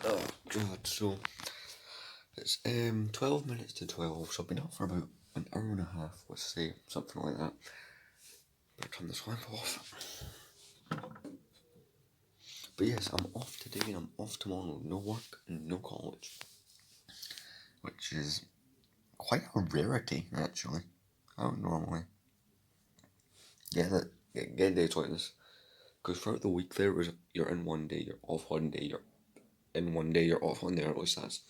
Oh god, so it's 12 minutes to 12, so I've been up for about an hour and a half, let's say, something like that. Better turn this lamp off. But yes, I'm off today and I'm off tomorrow. No work and no college. Which is quite a rarity, actually. I don't normally get days like this. Because throughout the week there was, you're in one day, you're off one day, you're in one day, you're off one day, or at least that's,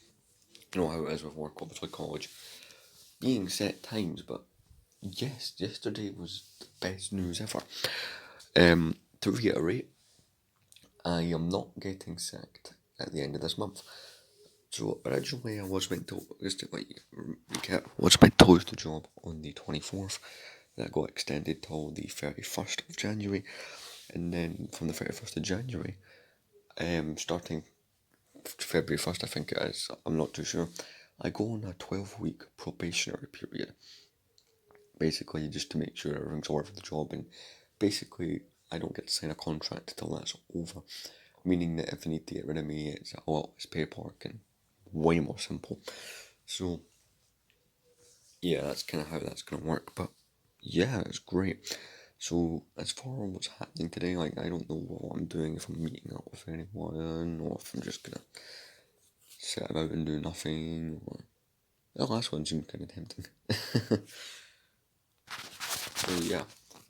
you know how it is with work, obviously college. Being set times, but yes, yesterday was the best news ever. To reiterate, I am not getting sacked at the end of this month. So originally I was meant to, just to recap, was meant to lose the job on the 24th. That got extended till the 31st of January. And then from the 31st of January, starting February 1st I think it is, I'm not too sure, I go on a 12-week probationary period. Basically just to make sure everything's alright for the job, and basically I don't get to sign a contract till that's over. Meaning that if they need to get rid of me, it's a lot less paperwork and way more simple. So yeah, that's kind of how that's going to work. But yeah, it's great. So as far as what's happening today, like I don't know what I'm doing, if I'm meeting up with anyone or if I'm just going to sit about and do nothing. Or the last one seemed kind of tempting. So yeah,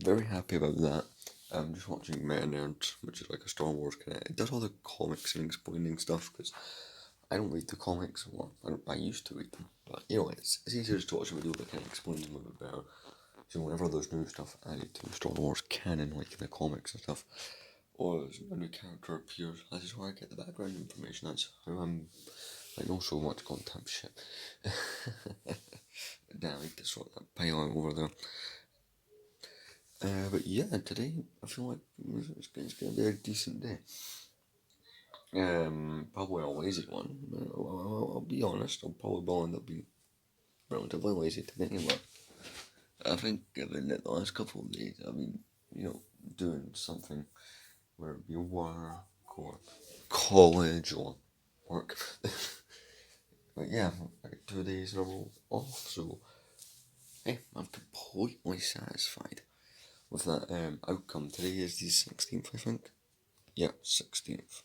very happy about that. I'm just watching Meta Nerds, which is like a Star Wars kind of. It does all the comics and explaining stuff because I don't read the comics. Well, I used to read them, but you know, it's easier just to watch a video that kind of explains them a bit better. So whenever there's new stuff added to Star Wars canon, like the comics and stuff, or a new character appears, this is where I get the background information. That's how I know so much content shit. Damn, I need to sort that pile over there. But yeah, today I feel like it's gonna be a decent day. Probably a lazy one. I'll be honest, I'll probably end up being relatively lazy today, but I think given that the last couple of days I've been, doing something, whether it be work or college or work. But yeah, like 2 days in a row off, so hey, I'm completely satisfied with that outcome. Today is the 16th, I think. Yeah, 16th.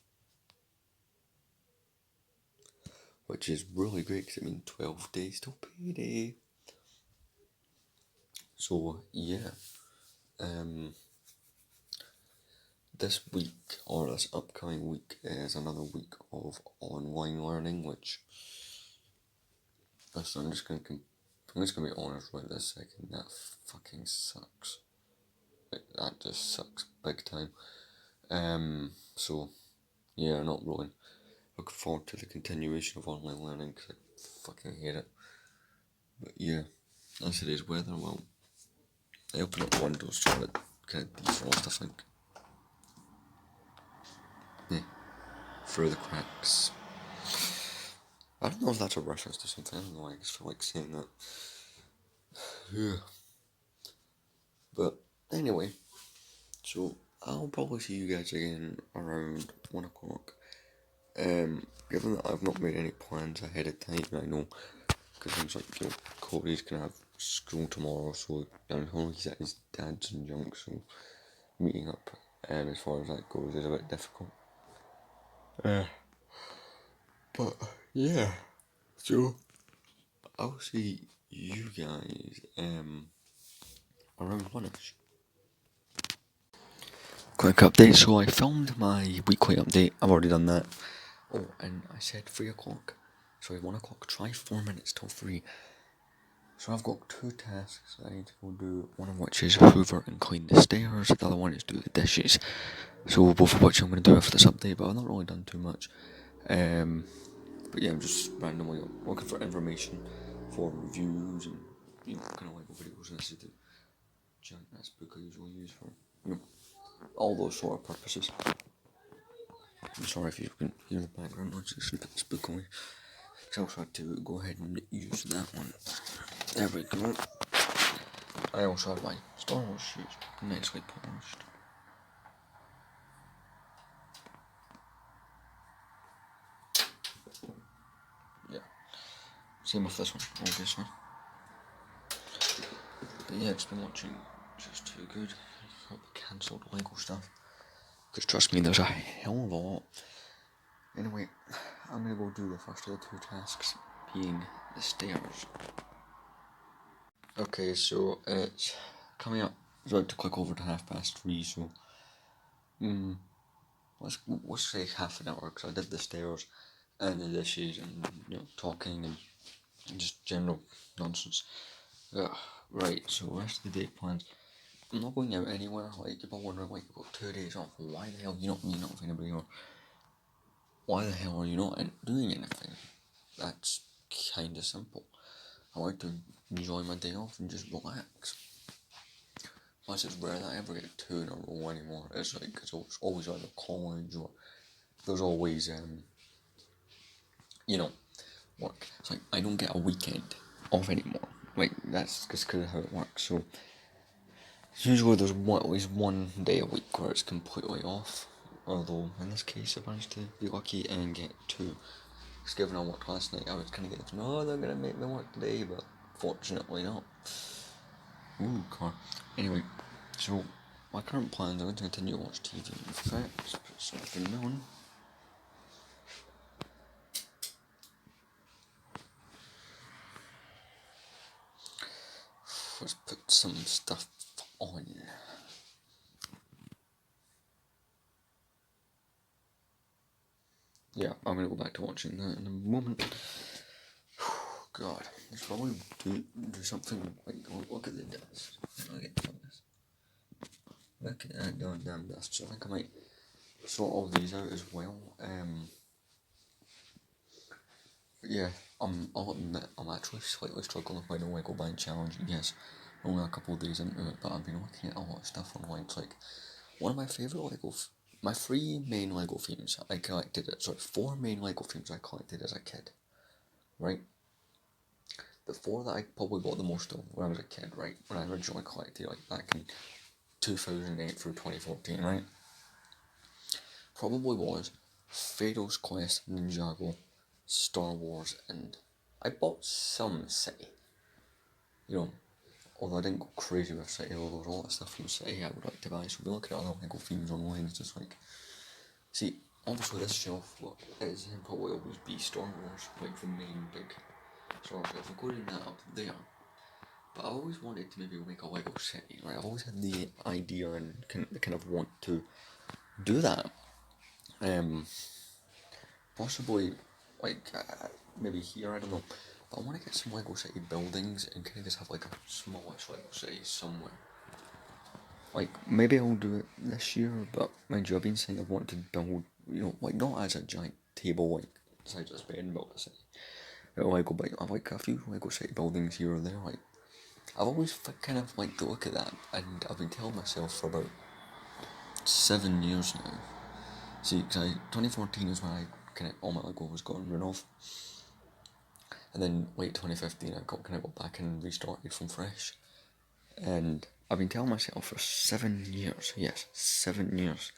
Which is really great because I mean 12 days till payday. So yeah, this week or this upcoming week is another week of online learning, which I'm just gonna be honest right this second. That fucking sucks. That just sucks big time. So yeah, not really looking forward to the continuation of online learning because I fucking hate it. But yeah, as it is weather, well, I open up windows so it kind of defrost, I think. Yeah, through the cracks. I don't know if that's a reference to something, I don't know, I just feel like saying that. Yeah. But anyway, so I'll probably see you guys again around 1 o'clock. Given that I've not made any plans ahead of time, I know, because things like, Cody's gonna have school tomorrow, so I know he's at his dad's and junk, so meeting up, as far as that goes, is a bit difficult. But yeah, so I'll see you guys around 1ish. Quick update, so I filmed my weekly update, I've already done that. Oh, and I said 3 o'clock, sorry 1 o'clock, try 4 minutes till 3. So I've got 2 tasks I need to go do, one of which is hoover and clean the stairs, the other one is do the dishes. So both of which I'm going to do after this update, but I've not really done too much. But yeah, I'm just randomly looking for information for reviews and, kind of like videos and stuff. That's book I usually use for, all those sort of purposes. I'm sorry if you can hear the background noise, it's a bit spooky. So I'll try to go ahead and use that one. There we go. I also have my Star Wars shoes nicely polished. Same with this one, obviously. But yeah, it's been watching just too good. All the cancelled Lego stuff. Because trust me, there's a hell of a lot. Anyway, I'm gonna go do the first of the two tasks, being the stairs. Okay, so it's coming up. It's about to click over to 3:30, so let's say half an hour, because I did the stairs and the dishes and talking and just general nonsense. Right, so rest of the day plans. I'm not going out anywhere. Like, if I'm wondering, like, you've got 2 days off, why the hell are you not meeting up with anybody, or why the hell are you not doing anything? That's kind of simple. I like to enjoy my day off and just relax. Plus, it's rare that I ever get 2 in a row anymore. It's like, it's always either college or there's always, work. It's like, I don't get a weekend off anymore. Like, that's just because of how it works. So, usually there's at least 1 day a week where it's completely off. Although, in this case, I managed to be lucky and get 2. Because given I worked last night, I was kind of getting, they're going to make me work today, but fortunately not. Ooh, car. Anyway, so my current plans, I'm going to continue to watch TV. In fact, let's put something on. Let's put some stuff on. Yeah, I'm going to go back to watching that in a moment. God, I should probably do something like, look at the dust. I'll get to this. Look at that goddamn dust. So I think I might sort all these out as well. Yeah, I'll admit, I'm actually slightly struggling with my Lego buying challenge. Yes, only a couple of days into it, but I've been looking at a lot of stuff online. It's like, one of my favourite my 3 main Lego themes I collected, 4 main Lego themes I collected as a kid, right? The 4 that I probably bought the most of when I was a kid, right? When I originally collected, like, back in 2008 through 2014, right? Probably was Pharaoh's Quest, Ninjago, Star Wars, and I bought some City. Although I didn't go crazy with City, although there's a lot of stuff from City I would like to buy, so we'll look at other Lego themes online. It's just like, see, obviously this shelf is probably always be Star Wars, like the main big Star Wars shelf. We're going that up there. But I always wanted to maybe make a Lego City, right? I've always had the idea and kind of want to do that. Possibly, like, maybe here, I don't know. But I want to get some Lego City buildings and kind of just have like a smallish Lego City somewhere. Like, maybe I'll do it this year, but mind you, I've been saying I want to build, like, not as a giant table, like, the size of this bed and build a city. Lego, but I've like a few Lego City buildings here or there, like, I've always kind of liked the look of that, and I've been telling myself for about 7 years now. See, because 2014 is when I kind of, all my Lego was gotten rid of. And then late 2015 I got back and restarted from fresh. And I've been telling myself for 7 years, yes, 7 years,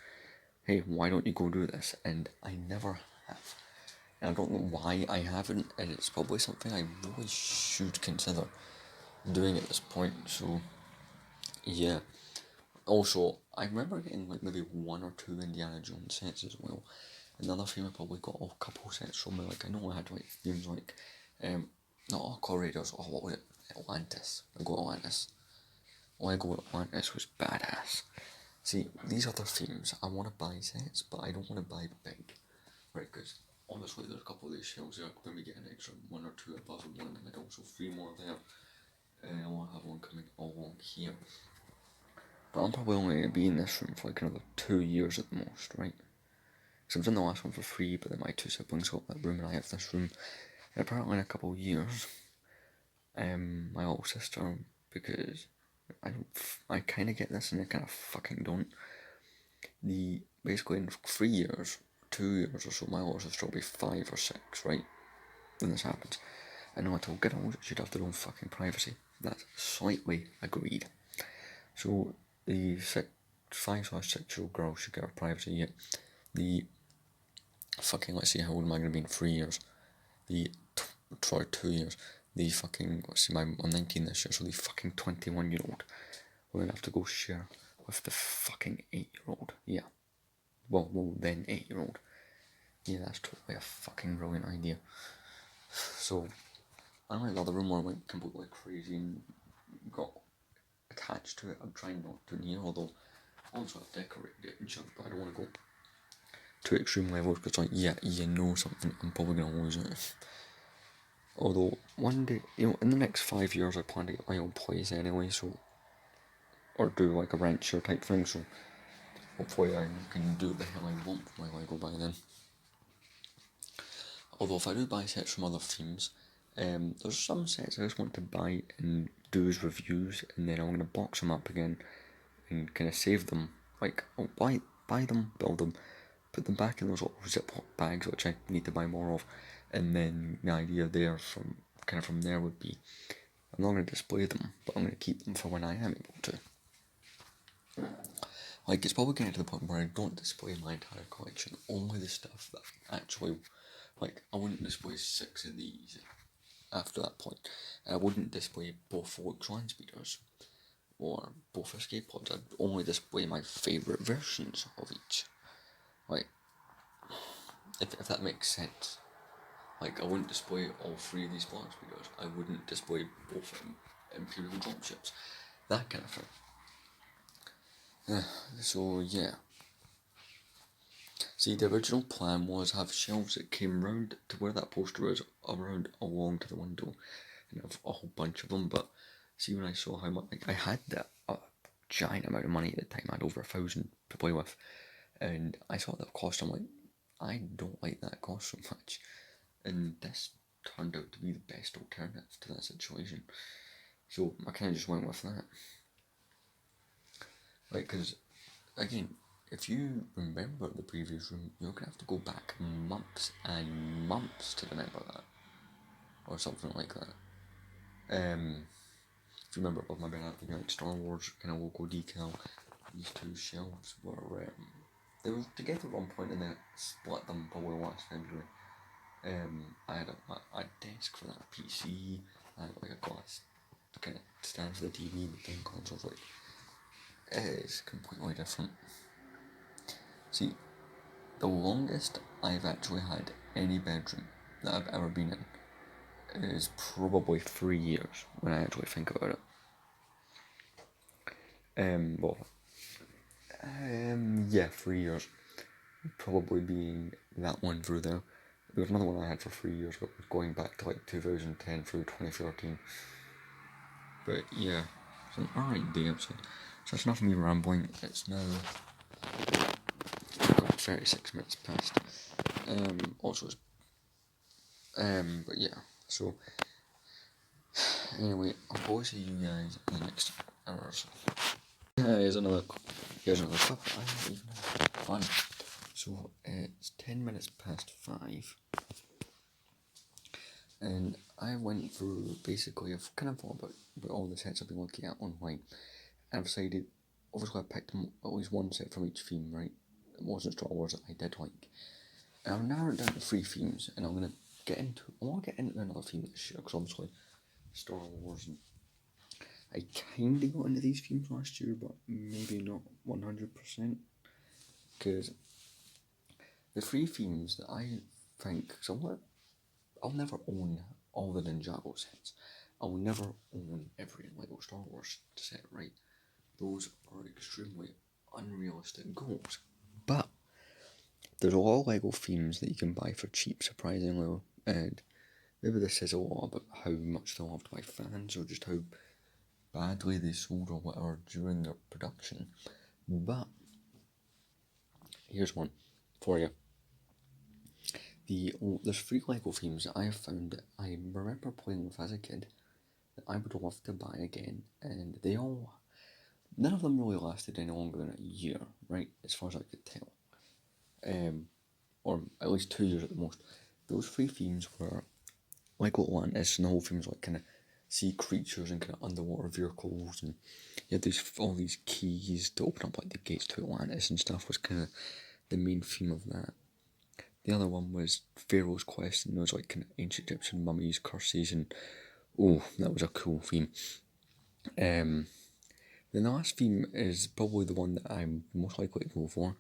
hey, why don't you go do this? And I never have. And I don't know why I haven't, and it's probably something I really should consider doing at this point, so yeah. Also, I remember getting like maybe 1 or 2 Indiana Jones sets as well. Another thing I probably got a couple sets from me, like I know I had like themes like, not Aqua Raiders, or what was it, Atlantis. I got Atlantis. Lego Atlantis was badass. See, these other themes, I want to buy sets, but I don't want to buy big. Right, because honestly there's a couple of these shelves here, I could maybe get an extra 1 or 2 above and 1, and like also 3 more there. And I want to have one coming along here. But I'm probably only going to be in this room for like another 2 years at the most, right? Because I was in the last one for free, but then my 2 siblings got that room and I have this room. And apparently in a couple of years, my little sister, because I kind of get this and I kind of fucking don't. Basically in 3 years, 2 years or so, my little sister will be 5 or 6, right? When this happens. I know I told girls she'd have their own fucking privacy. That's slightly agreed. So the 5/6-year-old girl should get her privacy, yet the fucking, let's see, how old am I going to be in 3 years? The for 2 years, the fucking, I'm 19 this year, so the fucking 21-year-old will then have to go share with the fucking 8-year-old. Yeah. Well, then 8-year-old. Yeah, that's totally a fucking brilliant idea. So, unlike the other room where I went completely crazy and got attached to it, I'm trying not to near, although also I've decorated it and shit, but I don't want to go to extreme levels because, like, yeah, you know something, I'm probably going to lose it. Although, one day, in the next 5 years, I plan to get my own place anyway, so, or do like a rent share type thing, so hopefully I can do the hell I want with my Lego by then. Although if I do buy sets from other themes, there's some sets I just want to buy and do as reviews, and then I'm going to box them up again and kind of save them. Like, I'll buy them, build them, put them back in those little Ziploc bags, which I need to buy more of, and then the idea there from there would be, I'm not going to display them, but I'm going to keep them for when I am able to. Like, it's probably getting to the point where I don't display my entire collection, only the stuff that actually, like, I wouldn't display 6 of these after that point. I wouldn't display both Volks land speeders or both escape pods. I'd only display my favourite versions of each. Like, if that makes sense. Like, I wouldn't display all 3 of these Volks speeders. I wouldn't display both Imperial dropships. That kind of thing. So, yeah. See, the original plan was have shelves that came round to where that poster is, around along to the window, and have a whole bunch of them, but see, when I saw how much, like, I had that giant amount of money at the time, I had over 1,000 to play with, and I saw that cost, I'm like, I don't like that cost so much, and this turned out to be the best alternative to that situation, so I kind of just went with that. Like, because, again, if you remember the previous room, you're going to have to go back months and months to remember that. Or something like that. If you remember above my bed, I had Star Wars kind of logo decal. These 2 shelves were, they were together at one point and then split them probably last February. I had a desk for that PC, I had like a glass kind of stand for the TV, the game consoles, like, it is completely different. See, the longest I've actually had any bedroom that I've ever been in is probably 3 years when I actually think about it. Yeah, 3 years. Probably being that one through there. There was another one I had for 3 years, but going back to like 2010 through 2013. But yeah, it's an alright day outside. So that's enough of me rambling. It's now 36 minutes past. But yeah, so anyway, I'll probably see you guys in the next hour or so. Here's another clip. I haven't even had fun. So it's 10 minutes past 5. And I went through, basically, I've kind of thought about all the sets I've been looking at online. And I've decided, obviously I picked at least one set from each theme, right? It wasn't Star Wars that I did like. And I've narrowed down to 3 themes, and I want to get into another theme this year, because obviously Star Wars, and I kind of got into these themes last year, but maybe not 100%, because the 3 themes that I think, I'll never own all the Ninjago sets. I'll never own every Lego Star Wars set, right? Those are extremely unrealistic goals. But there's a lot of Lego themes that you can buy for cheap, surprisingly, and maybe this says a lot about how much they're loved by fans, or just how badly they sold or whatever during their production. But here's one for you. There's 3 Lego themes that I have found that I remember playing with as a kid that I would love to buy again, and none of them really lasted any longer than a year, right, as far as I could tell. Or at least 2 years at the most. Those 3 themes were Lego Atlantis, and the whole theme was like kind of sea creatures and kind of underwater vehicles, and you had all these keys to open up like the gates to Atlantis and stuff, was kind of the main theme of that. the other one was Pharaoh's Quest, and those like kind of ancient Egyptian mummies, curses, and oh, that was a cool theme. Then the last theme is probably the one that I'm most likely to go for,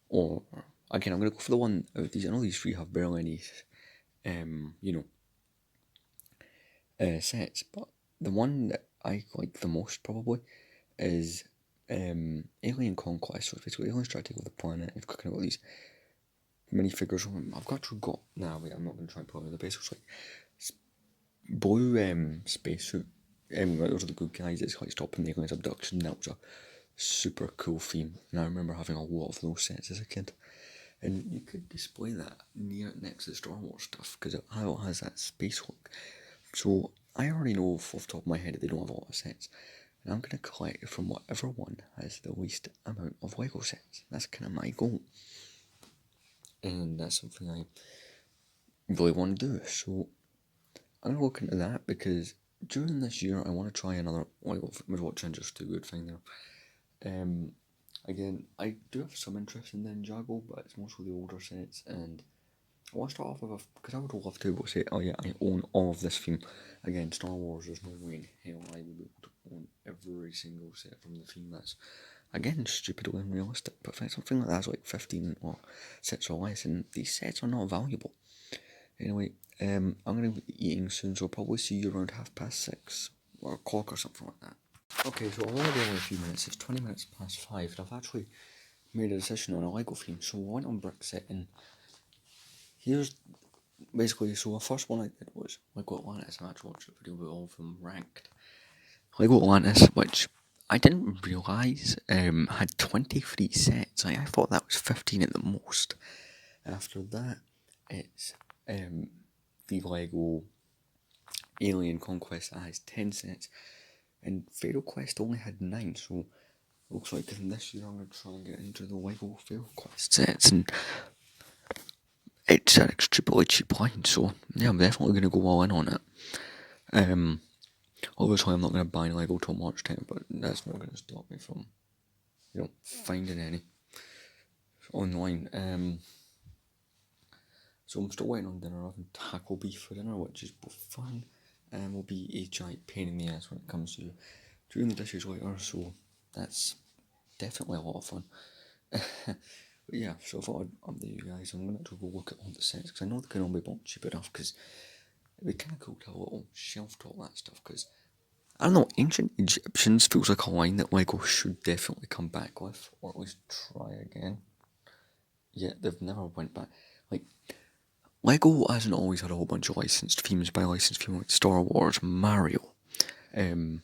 or again, I'm gonna go for the one out of these. I know these three have barely any, sets, but the one that I like the most probably is Alien Conquest. So it's basically aliens try to take over the planet. You've kind of got these minifigures. I've got nah, wait, I'm not going to try and pull out the base. It's like blue spacesuit. Those are the good guys. It's like stopping the aliens' abduction. That was a super cool theme, and I remember having a lot of those sets as a kid. And you could display that next to the Star Wars stuff because it has that space look. So I already know off the top of my head that they don't have a lot of sets, and I'm going to collect from whatever one has the least amount of Lego sets. That's kind of my goal, and that's something I really want to do. So I'm going to look into that because during this year I want to try another Lego. I was watching just a good thing there. Again, I do have some interest in the Ninjago, but it's mostly the older sets, and I want to start off with because I would love to be able to say, oh yeah, I own all of this theme. Again, Star Wars, there's no way in hell I would be able to own every single set from the theme. That's, again, stupidly unrealistic, but if it's something like that's like 15 or sets or less, and these sets are not valuable. Anyway, I'm going to be eating soon, so I'll probably see you around 6:30 or a clock or something like that. Okay, so I've already only a few minutes. It's 20 minutes past 5, and I've actually made a decision on a Lego theme. So I went on brick set, and here's basically. So the first one I did was Lego Atlantis. I actually watched a video with all of them ranked. Lego Atlantis, which I didn't realise had 23 sets. I thought that was 15 at the most. After that, it's the Lego Alien Conquest that has 10 sets. And Pharaoh Quest only had 9, so it looks like this year I'm going to try and get into the Lego Pharaoh Quest sets, and it's an extremely cheap line, so yeah, I'm definitely going to go all in on it. Obviously I'm not going to buy Lego till March 10th, but that's not going to stop me from, finding any online. So I'm still waiting on dinner. I've had taco beef for dinner, which is both fun and will be a giant pain in the ass when it comes to doing the dishes later, so that's definitely a lot of fun. But yeah, so I thought I'd update you guys. I'm going to go look at all the sets, because I know they can all be bought cheap enough, because it'd be kind of cool to have a little shelf to all that stuff, because, I don't know, Ancient Egyptians feels like a line that Lego should definitely come back with, or at least try again. Yeah, they've never went back. Like, Lego hasn't always had a whole bunch of licensed themes by licensed themes like Star Wars, Mario, things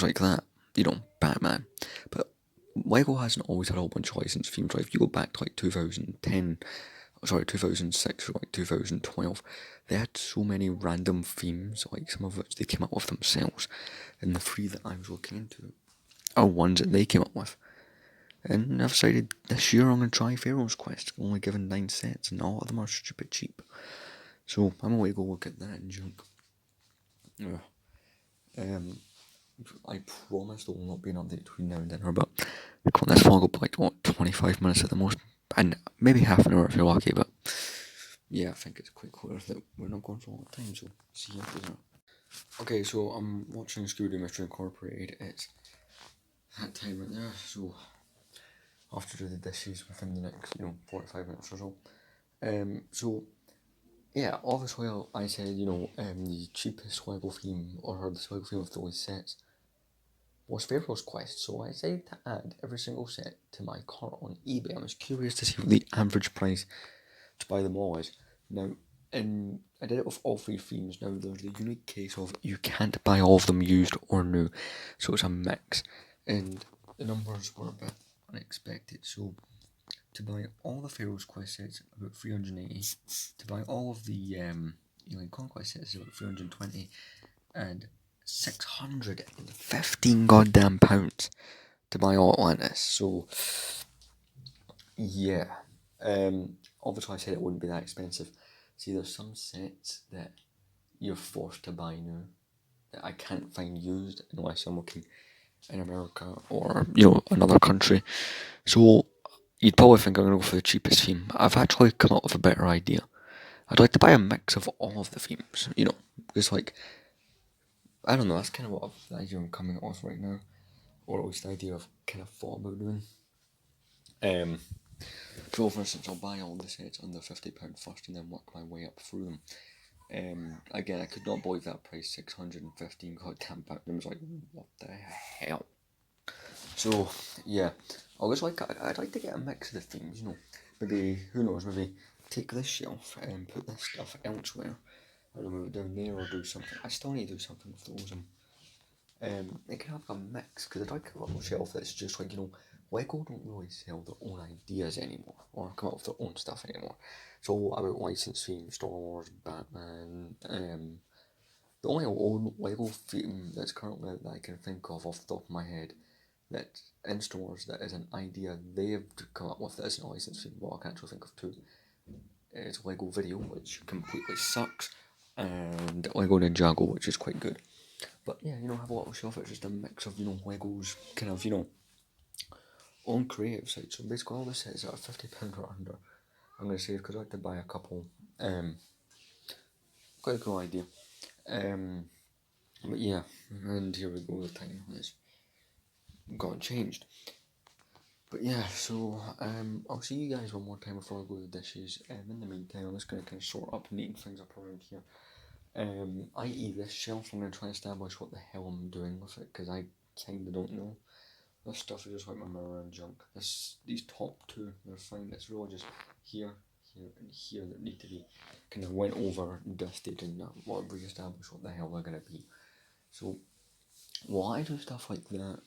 like that, Batman. But Lego hasn't always had a whole bunch of licensed themes. Like if you go back to like 2006 or like 2012, they had so many random themes, like some of which they came up with themselves. And the 3 that I was looking into are ones that they came up with. And I've decided this year I'm going to try Pharaoh's Quest, only given 9 sets, and all of them are stupid cheap. So I'm going to go look at that and junk. I promise there will not be an update between now and dinner, but this vlog will be like, 25 minutes at the most, and maybe half an hour if you're lucky, but yeah, I think it's quite clear that we're not going for a long time, so see you after dinner. Okay, so I'm watching Scooby-Doo Mystery Incorporated. It's that time right there, so I'll have to do the dishes within the next, 45 minutes or so. So yeah, obviously I said, the cheapest Lego theme, or the Lego theme with the least sets, was Pharaoh's Quest, so I decided to add every single set to my cart on eBay. I was curious to see what the average price to buy them all is. Now, and I did it with all 3 themes. Now, there's the unique case of you can't buy all of them used or new, so it's a mix, and the numbers were a bit unexpected. So, to buy all the Pharaoh's Quest sets, about 380. To buy all of the Alien Conquest sets, about 320, and 615 goddamn pounds to buy all Atlantis. So yeah, obviously I said it wouldn't be that expensive. See, there's some sets that you're forced to buy now that I can't find used unless I'm looking in America or another country. So you'd probably think I'm going to go for the cheapest theme. I've actually come up with a better idea. I'd like to buy a mix of all of the themes, you know, because like, I don't know, that's kind of what the idea I'm coming up with right now, or at least the idea I've kind of thought about doing. So for instance, I'll buy all the sets under £50 first and then work my way up through them. Again, I could not believe that price, 615 goddamn pounds. I was like, what the hell? So, yeah, I'd like to get a mix of the themes, you know. Maybe, who knows, maybe take this shelf and put this stuff elsewhere. I don't know, move it down there or do something. I still need to do something with those. It can have a mix, because I'd like a little shelf that's just like, you know, Lego don't really sell their own ideas anymore, or come up with their own stuff anymore. It's all about licensed themes, Star Wars, Batman. The only old Lego theme that's currently that I can think of off the top of my head that in stores that is an idea they've come up with that isn't a licensed theme, well I can actually think of two. It's Lego Video, which completely sucks, and Lego Ninjago, which is quite good. But yeah, you know, have a little shelf. It's just a mix of, you know, Lego's kind of, you know, own creative side. So basically, all the sets that are £50 or under, I'm going to save because I like to buy a couple. Quite a cool idea. But yeah, and here we go. The time has gone changed. But yeah, so I'll see you guys one more time before I go to the dishes. In the meantime, I'm just going to kind of sort up and neaten things up around here. I.e. this shelf, I'm going to try and establish what the hell I'm doing with it, because I kind of don't know. This stuff is just like my mirror and junk. These top two, they're fine. It's really just here, here, and here that need to be kind of went over, dusted, and re-establish what the hell they're going to be. So, while I do stuff like that,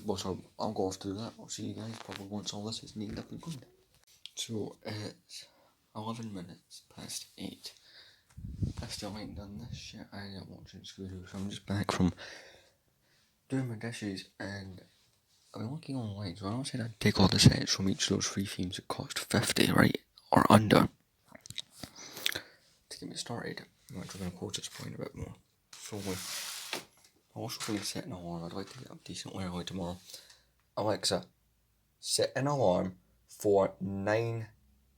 well, so I'll go off to do that. I'll see you guys probably once all this is neatened up and cleaned. So, it's 11 minutes past 8. I still ain't done this shit. I am watching Scooby-Doo, so I'm just back from doing my dishes, and I've been looking online. So I know I said I'd take all the sets from each of those three themes that cost 50, right? Or under. To get me started, I'm actually going to quote this point a bit more. So, I'm also going to set an alarm. I'd like to get up decently early tomorrow. Alexa, set an alarm for 9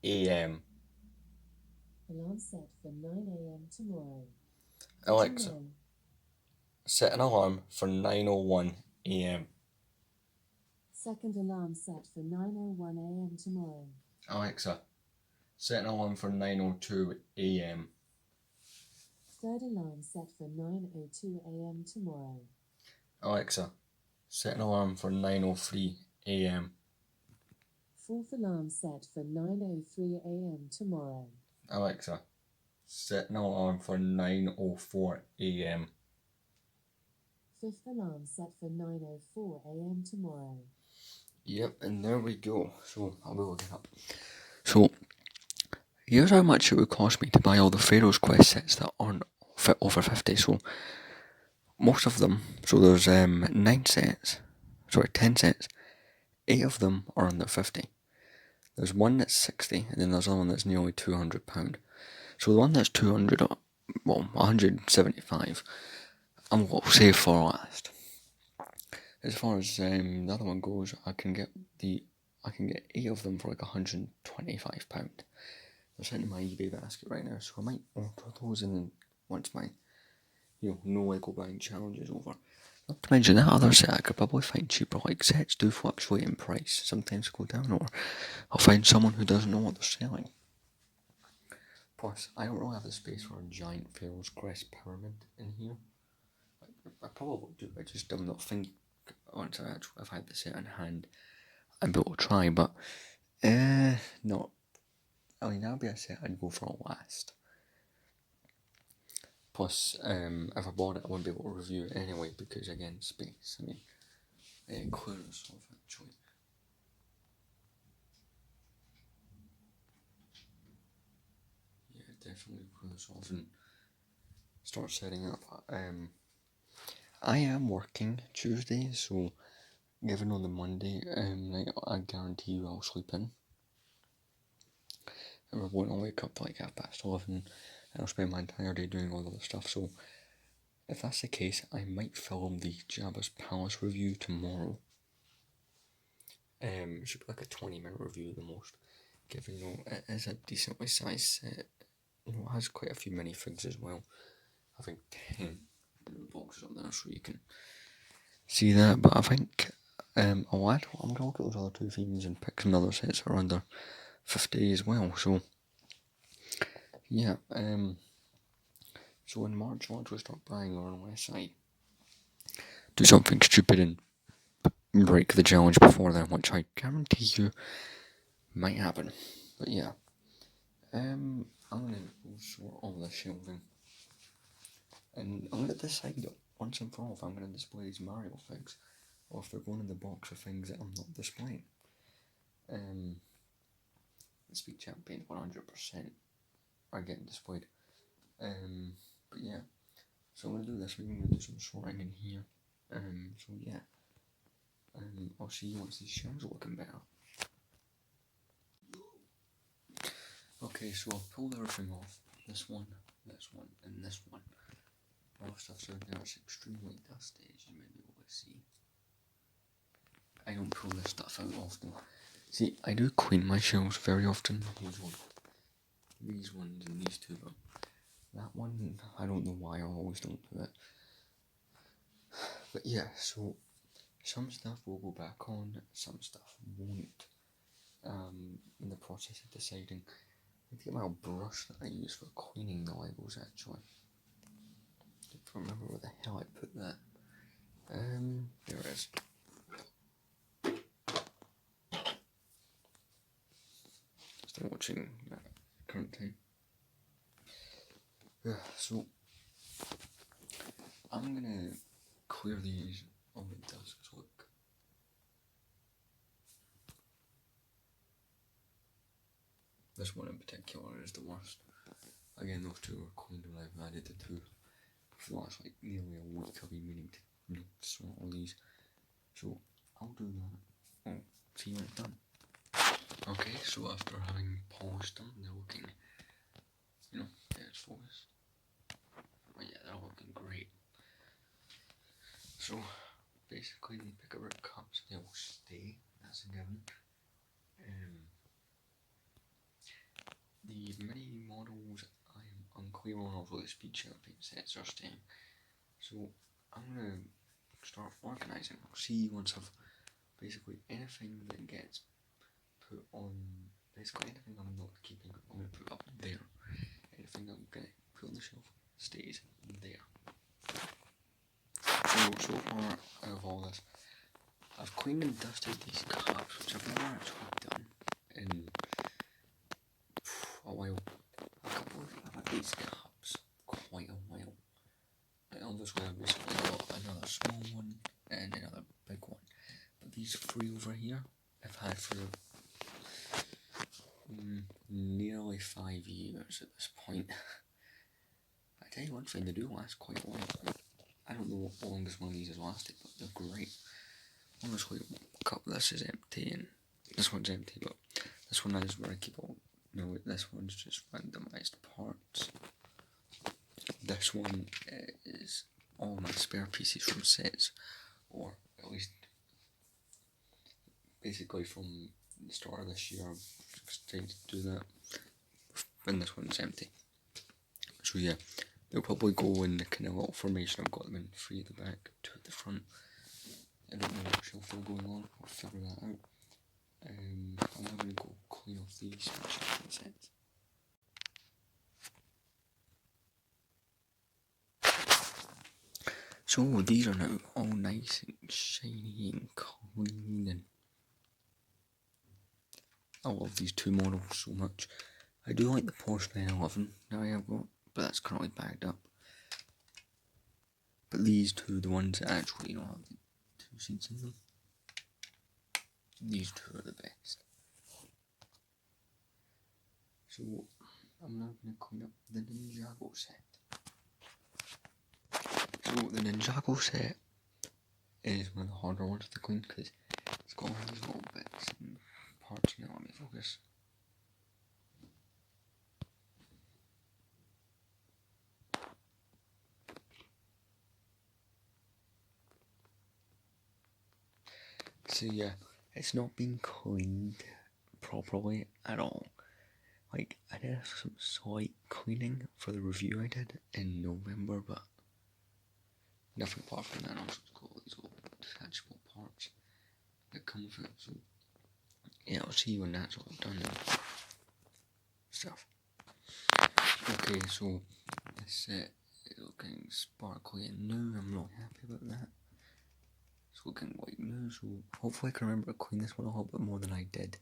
a.m. Alarm set for 9 a.m. tomorrow. Alexa, set an alarm for 9:01 a.m. Second alarm set for 9:01 a.m. tomorrow. Alexa, set an alarm for 9:02 a.m. Third alarm set for 9:02 a.m. tomorrow. Alexa, set an alarm for 9:03 a.m. Fourth alarm set for 9:03 a.m. tomorrow. Alexa, set an alarm for 9:04 a.m. Fifth alarm set for 9:04 a.m. tomorrow. Yep, and there we go. So I'll be able to get up. So here's how much it would cost me to buy all the Pharaoh's Quest sets that aren't over 50. So most of them, so there's 10 sets. 8 of them are under 50. There's one that's 60, and then there's another one that's nearly £200. So the one that's 200, well, 175, I'm going to save for last. As far as the other one goes, I can get 8 of them for like £125. They're sitting in my eBay basket right now, so I might order those in once my, no Lego buying challenge is over. Not to mention that other set I could probably find cheaper. Like, sets do fluctuate in price, sometimes go down, or I'll find someone who doesn't know what they're selling. Plus, I don't really have the space for a giant Pharaoh's Crest pyramid in here. I probably do, I just do not think once I've had the set in hand, I'd be able to try, but no. I mean, that'd be a set I'd go for last. Plus, if I bought it, I wouldn't be able to review it anyway, because again, space. I mean, clear this off actually. Yeah, definitely clear this off and start setting up. I am working Tuesday, so given on the Monday night, I guarantee you I'll sleep in. And I won't wake up like 11:30, and I'll spend my entire day doing all the other stuff. So if that's the case, I might film the Jabba's Palace review tomorrow. It should be like a 20-minute review at the most, given, it is a decently sized set. It has quite a few minifigs as well. I think 10 boxes up there, so you can see that. But I think I'm going to look at those other two themes and pick some other sets that are under 50 as well. So yeah, so in March, once we start buying, or unless I do something stupid and break the challenge before then, which I guarantee you might happen. But yeah, I'm gonna go sort all the shelving, and I'm gonna decide once and for all if I'm gonna display these Mario figs, or if they're going in the box of things that I'm not displaying. The Speed Champion 100% are getting displayed. But yeah, so I'm gonna do this. We're gonna do some sorting in here. So yeah, I'll see you once these shelves are looking better. Okay, so I've pulled everything off. This one, and this one. All the stuff's in there. It's extremely dusty, as you may be able to see. I don't pull this stuff out often. See, I do clean my shelves very often. These ones and these two, but that one, I don't know why I always don't do it. But yeah, so some stuff will go back on, some stuff won't. In the process of deciding, I get my old brush that I use for cleaning the Legos actually. I don't remember where the hell I put that. There it is. Still watching that current time. Yeah, so I'm gonna clear these on the desk. So look. This one in particular is the worst. Again, those two are cleaned when I've added the two. For the last nearly a week I've been meaning to sort all these. So I'll do that. I'll see when it's done. Okay, so after having polished them, they're looking, there's focus. But yeah, they're looking great. So basically, the pick-a-brick cups, they will stay, that's a given. The mini models, I am unclear on, although the Speed Champion sets are staying. So I'm gonna start organising. I'll see once I've basically anything that gets put on, basically anything I'm not keeping, I'm gonna put up there. Anything I'm gonna put on the shelf stays there. So far out of all this, I've cleaned and dusted these cups, which I've never actually done in a while. I've had these cups quite a while. And obviously I've recently got another small one and another big one. But these three over here I've had for nearly 5 years at this point. I tell you one thing, they do last quite a while. I don't know what the longest one of these has lasted, but they're great. Honestly, cup this is empty and this one's empty, but this one is where I keep all. No, this one's just randomised parts. This one is all my spare pieces from sets, or at least basically from the start of this year I've decided to do that, and this one's empty. So yeah, they'll probably go in the kind of little formation I've got them in, 3 at the back, 2 at the front. I don't know what shelf they're going on, I'll figure that out. I'm now going to go clean off these sets. So these are now all nice and shiny and clean, and I love these two models so much. I do like the Porsche 911 that I have got, but that's currently bagged up. But these two, the ones that actually have the 2 seats in them, these two are the best. So I'm now going to clean up the Ninjago set. So the Ninjago set is one of the harder ones to clean because it's got all these little bits and parts. Now let me focus. So yeah, it's not been cleaned properly at all. Like, I did some slight cleaning for the review I did in November, but nothing apart from that. Also, it's got all these little detachable parts that come with it, so yeah, I'll see you when that's all done and stuff. Okay, so this set is looking sparkly and new. I'm not happy about that. It's looking like new, so hopefully I can remember to clean this one a little bit more than I did.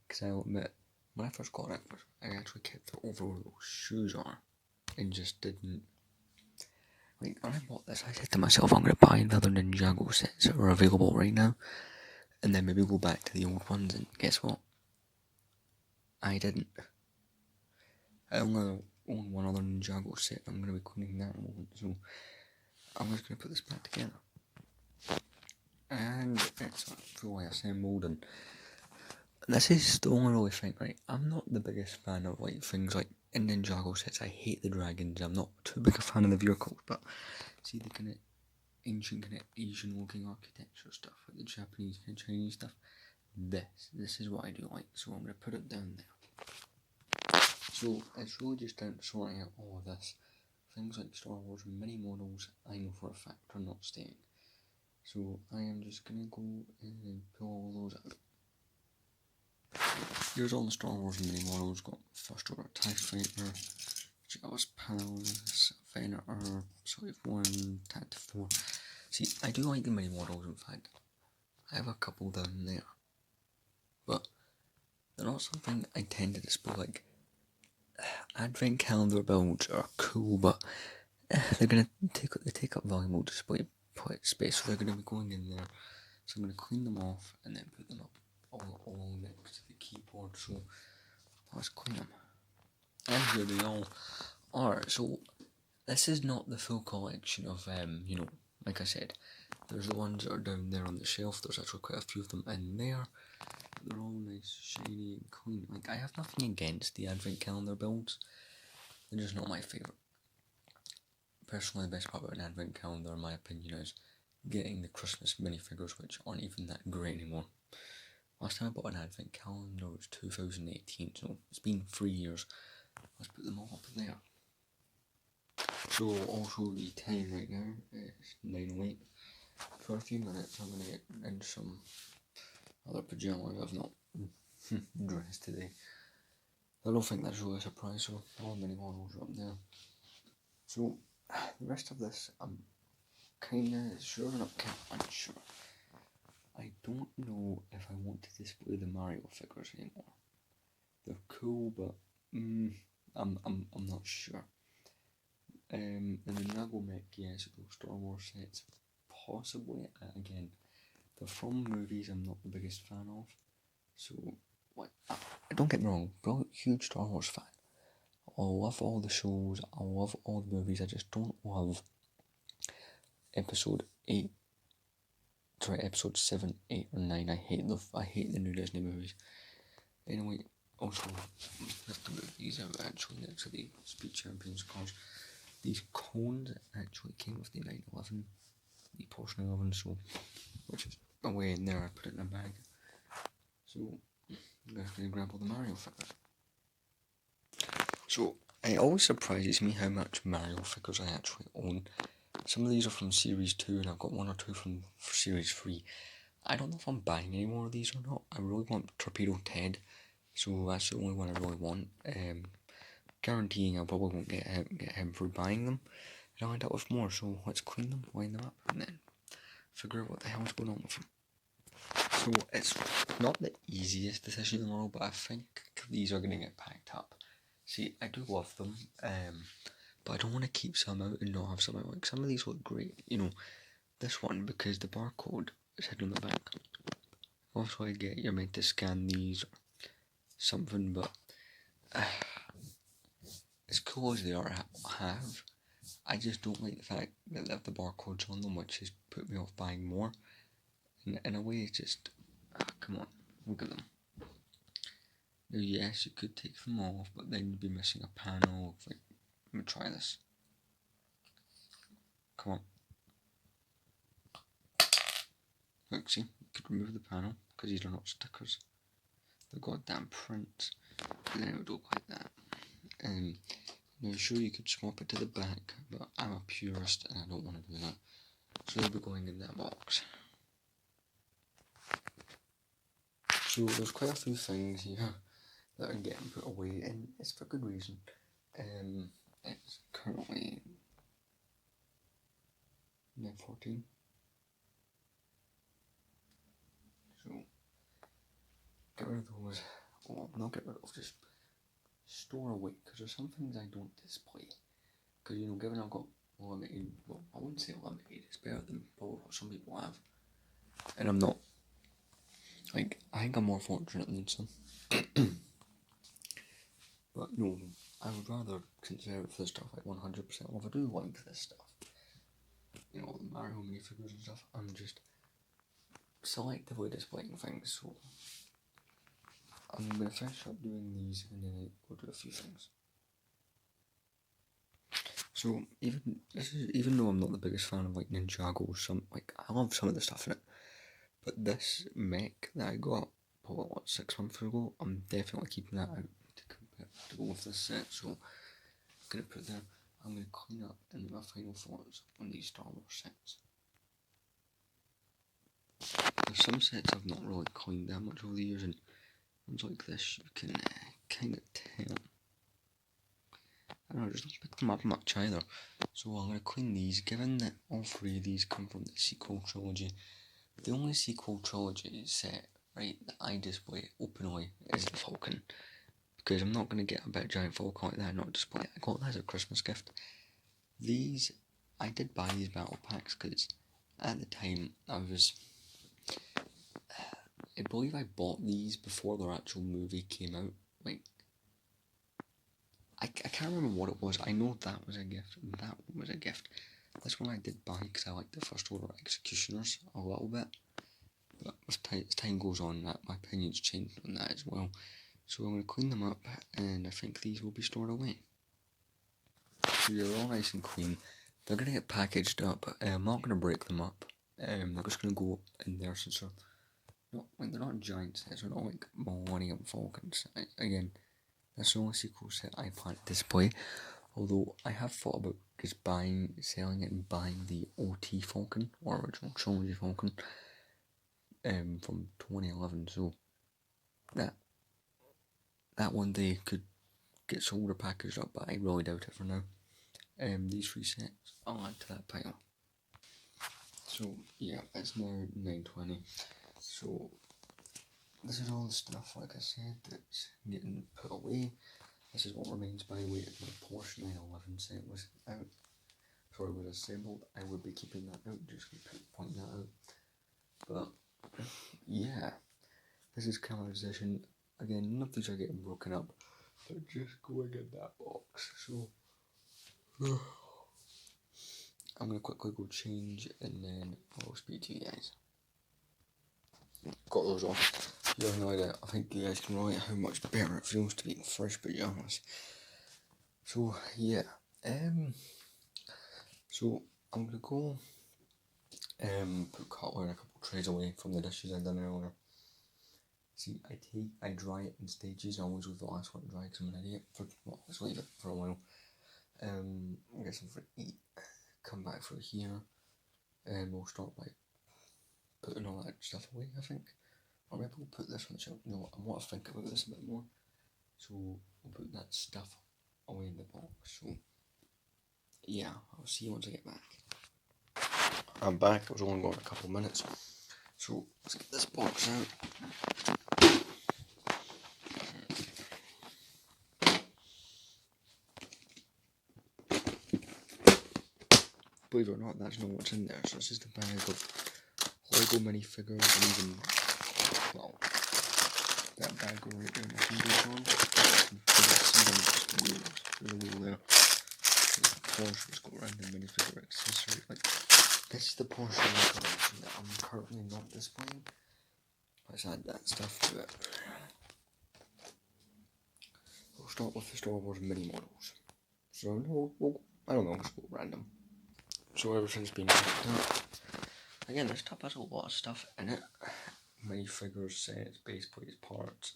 Because I'll admit, when I first got it, I actually kept it over where those shoes are and just didn't. Like, when I bought this, I said to myself, I'm going to buy the other Ninjago sets that are available right now, and then maybe go back to the old ones, and guess what? I didn't. I only own one other Ninjago set. I'm going to be cleaning that in a moment, so I'm just going to put this back together. And it's fully assembled, and this is the only really thing, right? I'm not the biggest fan of like things like in Ninjago sets. I hate the dragons. I'm not too big a fan of the vehicles, but see the kind of ancient, kind of Asian looking architecture stuff, like the Japanese and Chinese stuff. This is what I do like, so I'm going to put it down there. So it's really just down to sorting out all of this. Things like Star Wars mini models, I know for a fact are not staying. So I am just going to go and pull all those out. Here's all the Star Wars mini models. Got First Order TIE Fighter, Jabba's Palace, Venator, Slave 1, Tat 4. See, I do like the mini models, in fact. I have a couple down there. But they're not something I tend to display. Like, advent calendar builds are cool, but they're gonna take up valuable display space, so they're gonna be going in there. So I'm gonna clean them off and then put them up all next to the keyboard. So let's clean them. And here they all are. So this is not the full collection of like I said, there's the ones that are down there on the shelf. There's actually quite a few of them in there. They're all nice, shiny, and clean. Like, I have nothing against the advent calendar builds. They're just not my favourite. Personally, the best part about an advent calendar, in my opinion, is getting the Christmas minifigures, which aren't even that great anymore. Last time I bought an advent calendar was 2018, so it's been 3 years. Let's put them all up there. So, also the time right now is 9:08. For a few minutes, I'm going to get into some other pyjamas I've not dressed today. I don't think that's really a surprise, so all many models are up there. So, the rest of this, I'm kinda sure and unsure. I don't know if I want to display the Mario figures anymore. They're cool, but I'm not sure. And the Ninjago mech, yes, those Star Wars sets, possibly. Again, they're from movies I'm not the biggest fan of. So, don't get me wrong, huge Star Wars fan. I love all the shows, I love all the movies, I just don't love episode 7, 8 or 9. I hate the new Disney movies. Anyway, also, I have to move these out actually next to the Speed Champions cars. These cones actually came with the 911, the Porsche 911, so, which is away in there, I put it in a bag. So, I'm going to grab all the Mario figures. So, it always surprises me how much Mario figures I actually own. Some of these are from Series 2 and I've got 1 or 2 from Series 3. I don't know if I'm buying any more of these or not. I really want Torpedo Ted, so that's the only one I really want. Guaranteeing I probably won't get him for buying them. And I'll end up with more, so let's clean them, line them up, and then figure out what the hell's going on with them. So it's not the easiest decision in the world, but I think these are going to get packed up. See, I do love them, but I don't want to keep some out and not have some out. Like, some of these look great, this one, because the barcode is hidden on the back. Also, I get you're meant to scan these or something, but as cool as they are to have, I just don't like the fact that they have the barcodes on them, which has put me off buying more. In a way, it's just, come on, look at them. Now, yes, you could take them off, but then you'd be missing a panel. Like, let me try this. Come on. Look, see, you could remove the panel, because these are not stickers. They're goddamn prints, and then it would look like that. Now sure you could swap it to the back, but I'm a purist and I don't want to do that. So they'll be going in that box. So there's quite a few things here that are getting put away, and it's for good reason. It's currently 9:14. So get rid of those. Well, not get rid of, just store away, because there's some things I don't display. Because, you know, given I've got limited, well, I wouldn't say limited, it's better than probably what some people have. And I'm not. Like, I think I'm more fortunate than some. But no, I would rather conserve this stuff like 100%. Well, if I do like this stuff, you know, the Mario minifigures and stuff, I'm just selectively displaying things. So I'm going to finish up doing these and then go do a few things. So even though I'm not the biggest fan of like Ninjago, I love some of the stuff in it, but this mech that I got probably 6 months ago, I'm definitely keeping that out to go with this set. So I'm gonna put there. I'm gonna clean up and do my final thoughts on these Star Wars sets. There's some sets I've not really cleaned that much over the years, and ones like this you can kind of tell. I don't know, just don't pick them up much either. So I'm going to clean these, given that all 3 of these come from the sequel trilogy. The only sequel trilogy set, right, that I display openly is the Falcon. Because I'm not going to get a big giant Falcon like that and not display it. I got that as a Christmas gift. These, I did buy these battle packs because at the time I believe I bought these before their actual movie came out. Like, I can't remember what it was. I know that was a gift. That one was a gift. This one I did buy because I like the First Order Executioners a little bit. But as time goes on, my opinion's changed on that as well. So I'm going to clean them up, and I think these will be stored away. So they're all nice and clean. They're going to get packaged up. I'm not going to break them up. They're just going to go in there since they're not giant sets. They're not like Millennium Falcons. Again, that's the only sequel set I plan to display, although I have thought about just selling it and buying the OT Falcon, or original trilogy Falcon, from 2011, so that one day could get sold or packaged up, but I really doubt it for now. These 3 sets, I'll add to that pile. So yeah, it's now 9:20, so this is all the stuff, like I said, that's getting put away. This is what remains, by the way, if my Porsche 911 set was out, sorry, was assembled. I would be keeping that out, just going to point that out. But yeah, this is kind of a position. Again, none of these are getting broken up, but just going in that box. So I'm going to quickly go change and then I'll speak to you guys. Got those off. You have no idea. I think you guys can relate how much better it feels to be in fresh pajamas. So yeah, so I'm gonna go put cutlery in a couple trays away from the dishes I done earlier. See, I dry it in stages. I always leave the last one dry because I'm an idiot. Let's leave it for a while. Get something to eat. Come back through here, and we'll start by putting all that stuff away, I think. Or maybe we'll put this on the shelf. No, I want to think about this a bit more. So we'll put that stuff away in the box. So yeah, I'll see you once I get back. I'm back. I was only gone a couple of minutes. So let's get this box out. Believe it or not, that's not what's in there. So this is the bag of Lego minifigures and even, well, that bag right there my fingers on. There's a wheel there. There's a Porsche that's got random minifigure accessories. Like, this is the Porsche collection that I'm currently not displaying. Let's add that stuff to it. We'll start with the Star Wars mini models. So I don't know, just go random. So everything's been picked up. Again, this top has a lot of stuff in it. minifigures, sets, base plates, parts.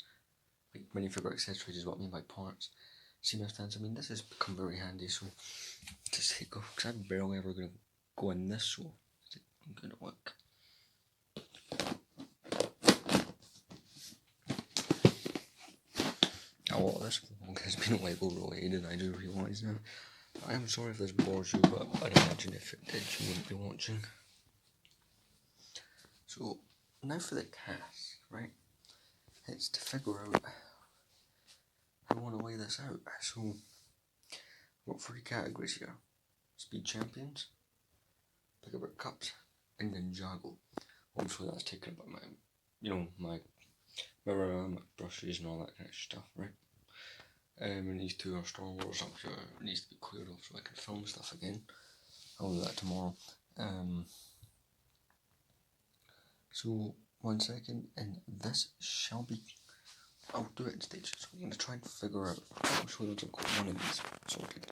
Like minifigure accessories is what I mean by parts. Seam stands. I mean, this has become very handy, so just take off, because I'm barely ever going to go in this, so it's going to work. A lot of this vlog has been Lego related, I do realise now. I am sorry if this bores you, but I'd imagine if it did, you wouldn't be watching. So, now for the cast, right? It's to figure out how I want to lay this out. So, I've got 3 categories here. Speed Champions, Pick Up Cups, and Ninjago. Obviously that's taken up my, my mirror, my brushes and all that kind of stuff, right? And these 2 are Star Wars up here. It needs to be cleared off so I can film stuff again. I'll do that tomorrow. So, 1 second, and this shall be... I'll do it in stages. So I'm going to try and figure out... I'll show you I've got one of these sorted.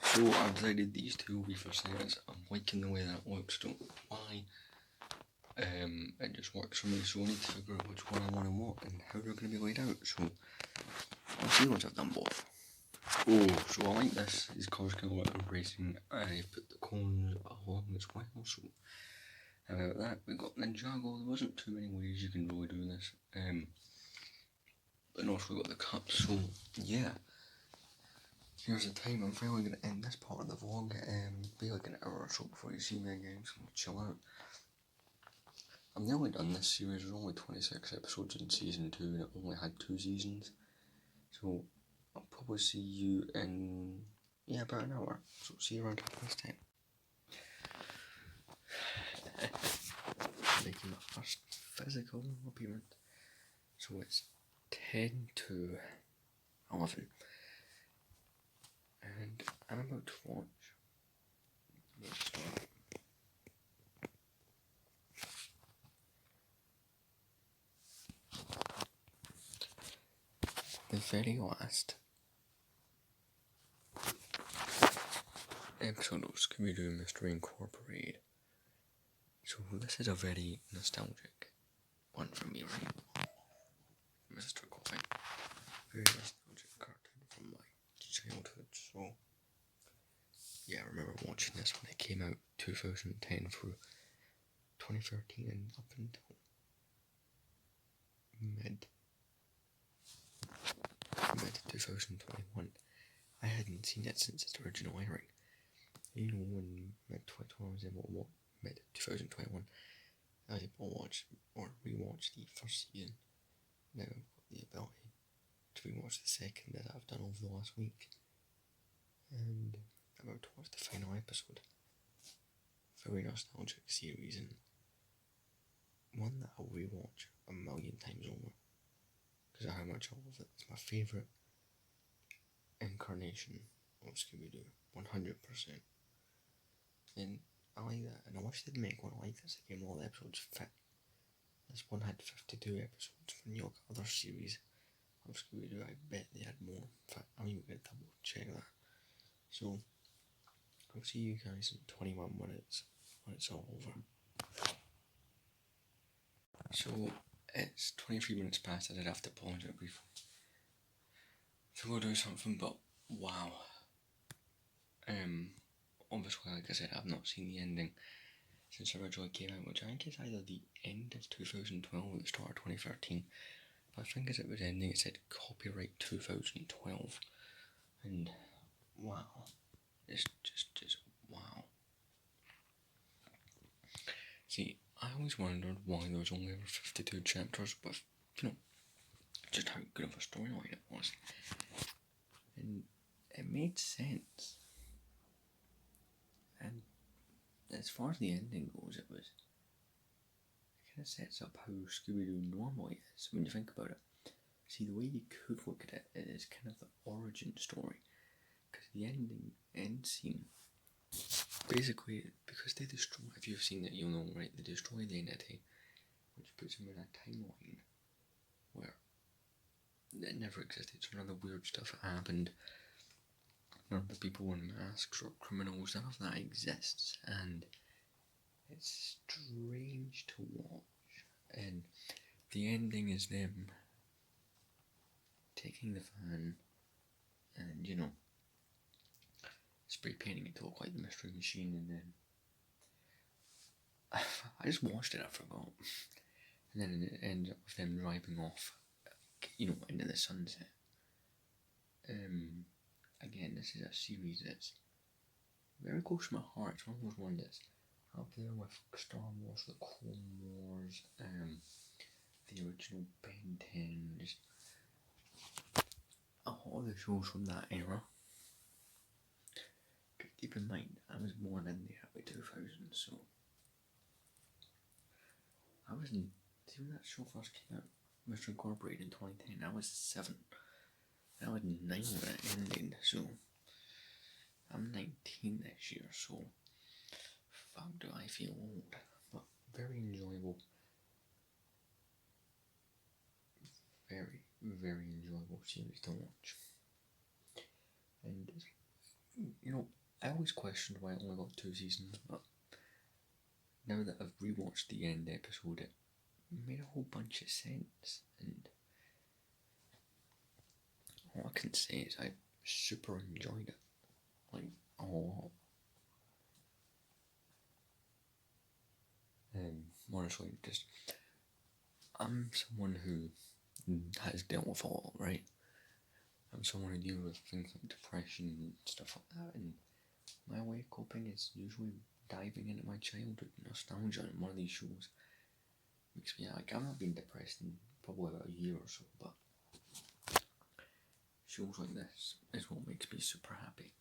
So I've decided these 2 will be for sets. I'm liking the way that looks, don't know why. It just works for me, so I need to figure out which one I want and what, and how they're going to be laid out. So I'll see once I've done both. Oh, so I like this. These cars kind of like racing. I put the cones along as well, so how about that? We got Ninjago. There wasn't too many ways you can really do this. And also we got the cups, so yeah. Here's the time. I'm finally going to end this part of the vlog. Be like an hour or so before you see me again, so I'll chill out. I'm nearly done this series. There's only 26 episodes in season 2 and it only had 2 seasons. So I'll probably see you in, about an hour. So see you around this time. Making my first physical appearance. So it's 10 to 11. And I'm about to watch. Let's start. The very last episode of Scooby-Doo Mystery Incorporated. So this is a very nostalgic one for me, right? Mr. Coffin. Very nostalgic cartoon from my childhood, so yeah, I remember watching this when it came out 2010 through 2013 and up until mid 2021. I hadn't seen it since its original airing. You know, when mid 2021 was able to mid 2021, I was able to watch or rewatch the first season. Now I've got the ability to rewatch the second that I've done over the last week. And I'm about to watch the final episode. Very nostalgic series and one that I'll rewatch a million times over. Because of how much I love it. It's my favourite incarnation of Scooby-Doo. 100%. And I like that. And I wish they'd make one like this again where all the episodes fit. This one had 52 episodes. When you look at other series of Scooby-Doo, I bet they had more. In fact, I'm even going to double check that. So, I'll see you guys in 21 minutes when it's all over. So, it's 23 minutes past. I did have to pause it briefly to go do something, but wow. Obviously, like I said, I've not seen the ending since it originally came out, which I think is either the end of 2012 or the start of 2013. But I think as it was ending, it said copyright 2012. And wow. It's just wow. See, I always wondered why there was only ever 52 chapters with, just how good of a storyline it was. And it made sense. And as far as the ending goes, it kind of sets up how Scooby-Doo normally is when you think about it. See, the way you could look at it is kind of the origin story. Because the end scene, basically, because they destroy, if you've seen it, you'll know, right? They destroy the entity, which puts them in a timeline where it never existed. So none of the weird stuff that happened, none of the people in masks or criminals, none of that exists. And it's strange to watch. and the ending is them taking the fan and, you know, spray painting it to look like the Mystery Machine, and then I just watched it, I forgot. And then it ends up with them driving off, you know, into the sunset. Again, this is a series that's very close to my heart. It's one of those ones that's up there with Star Wars, the Clone Wars, the original Ben 10, just a lot of the shows from that era. Keep in mind, I was born in the early 2000s, so I was in, see when that show first came out, was incorporated in 2010, I was 7. I was 9 when it ended, so I'm 19 this year, so fuck do I feel old, but very enjoyable. Very, very enjoyable series to watch. And, you know, I always questioned why it only got 2 seasons, but now that I've rewatched the end episode, it made a whole bunch of sense, and all I can say is I super enjoyed it, like, a lot. Honestly, just, I'm someone who has dealt with a lot, right? I'm someone who deals with things like depression and stuff like that, and my way of coping is usually diving into my childhood nostalgia, and one of these shows makes me, like, I've not been depressed in probably about a year or so, but shows like this is what makes me super happy.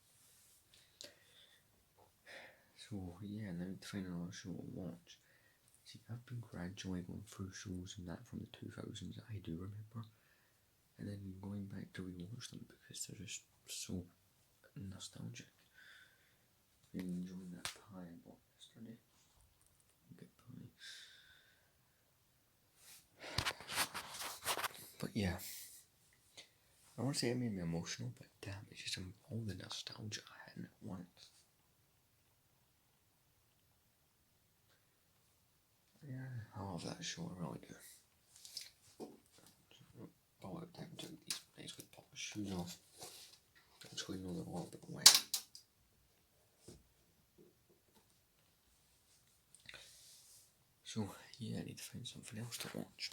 So yeah, now to find another show to watch. See, I've been gradually going through shows and that from the 2000s that I do remember, and then going back to rewatch them because they're just so nostalgic. Really enjoying that pie I bought yesterday. Good pie. But yeah, I won't say it made me emotional, but damn, it's just all the nostalgia I had at once. Yeah, I love that show, I really do. Oh, I took these nice good polish shoes off. Actually, no, they're a little bit wet. So, yeah, I need to find something else to watch.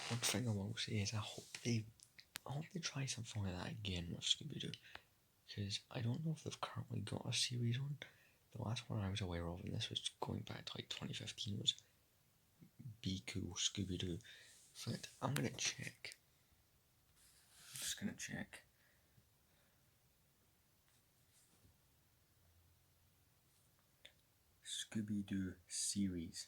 One thing I will say is I hope they try something like that again with Scooby-Doo. Because I don't know if they've currently got a series on. The last one I was aware of, and this was going back to like 2015, was Be Cool Scooby-Doo. In fact, I'm going to check. I'm just going to check. Scooby-Doo series.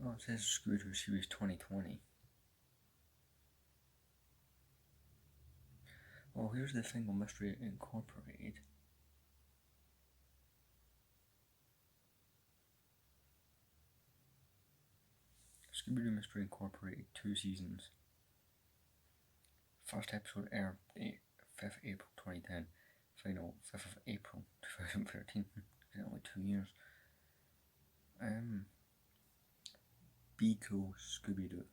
Oh, it says Scooby-Doo series 2020. Well, here's the thing on Mystery Incorporated. Scooby-Doo Mystery Incorporated, 2 seasons. First episode aired 5th April 2010. Final 5th of April 2013. Only 2 years. Be Cool Scooby-Doo.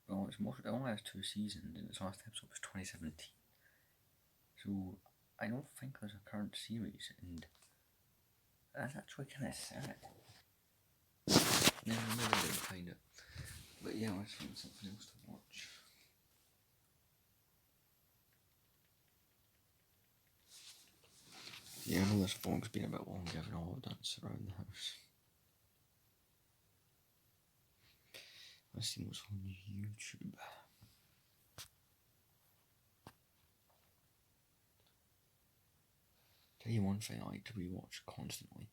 Well, it only has 2 seasons, and its last episode was 2017. So, I don't think there's a current series, and that's actually kind of sad. Yeah, maybe I didn't find it. But yeah, let's find something else to watch. Yeah, I know this vlog's been a bit long given all I've done around the house. Let's see what's on YouTube. Tell you one thing I like to rewatch constantly.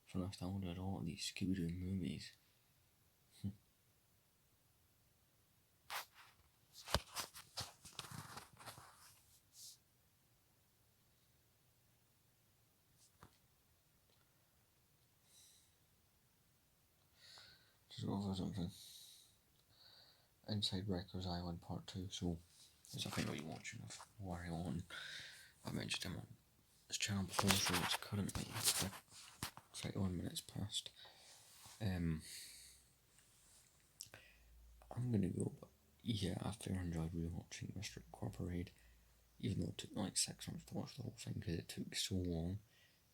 For last I ordered all of these Scooby-Doo movies. Just go for something. Inside Rikers Island Part 2, so there's a thing rewatching of Wario on. I mentioned him on this channel before, so it's currently 31 minutes past. I'm gonna go, but yeah, I fair enjoyed rewatching Mr. Incorporated, even though it took like 6 months to watch the whole thing because it took so long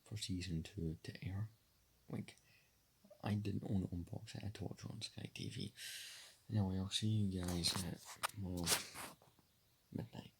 for season 2 to air. Like, I didn't own it on box, I had to watch it on Sky TV. Anyway, I'll see you guys at midnight.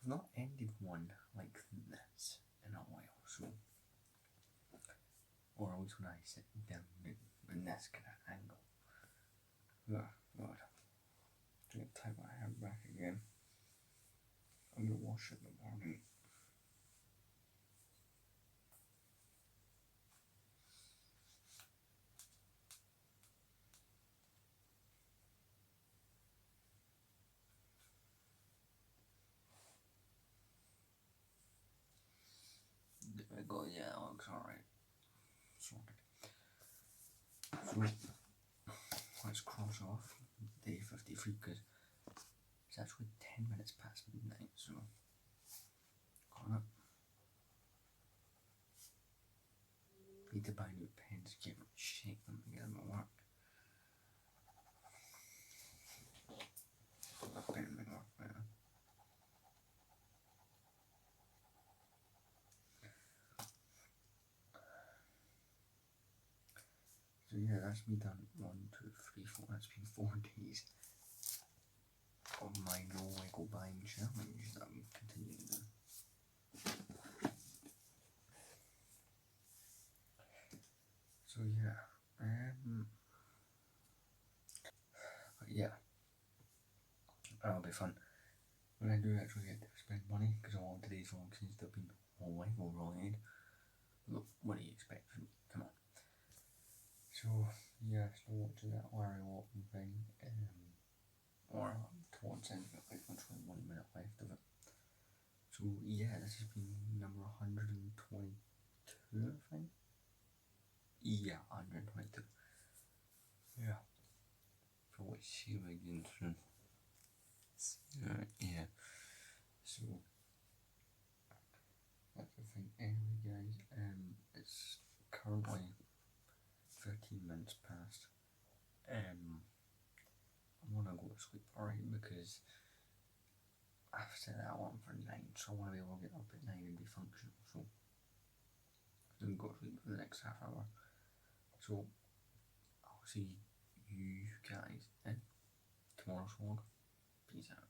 I've not ended one like this in a while, so, or always when I sit down in this kind of angle. Oh God, I'm gonna tie my hair back again. I'm gonna wash it in the morning. There we go, yeah, it looks alright. Sorted. So, let's cross off day 53 because it's actually 10 minutes past midnight, so got it. Need to buy new pens, get shake them and get them at work. That pen might work better. So yeah, that's me done. 1, 2, 3, 4. That's been 4 days of my no Lego buying challenge that I'm continuing to do. So yeah, but yeah, that'll be fun. When I do actually get to spend money, because a lot of today's vlog seems to have been all Lego related. Look, what do you expect from me? Come on. So yeah, still watching that Larry Walton thing, or towards the end of it, like literally 1 minute left of it. So yeah, this has been number 122, I think. Yeah, 122. Yeah. Probably see you again soon. Yeah. So that's the thing. Anyway, guys, it's currently 13 minutes past. I'm gonna go to sleep, alright, because I've set that alarm for 9, so I want to be able to get up at 9 and be functional. So then go to sleep for the next half hour. So I'll see you guys in tomorrow's vlog. Peace out.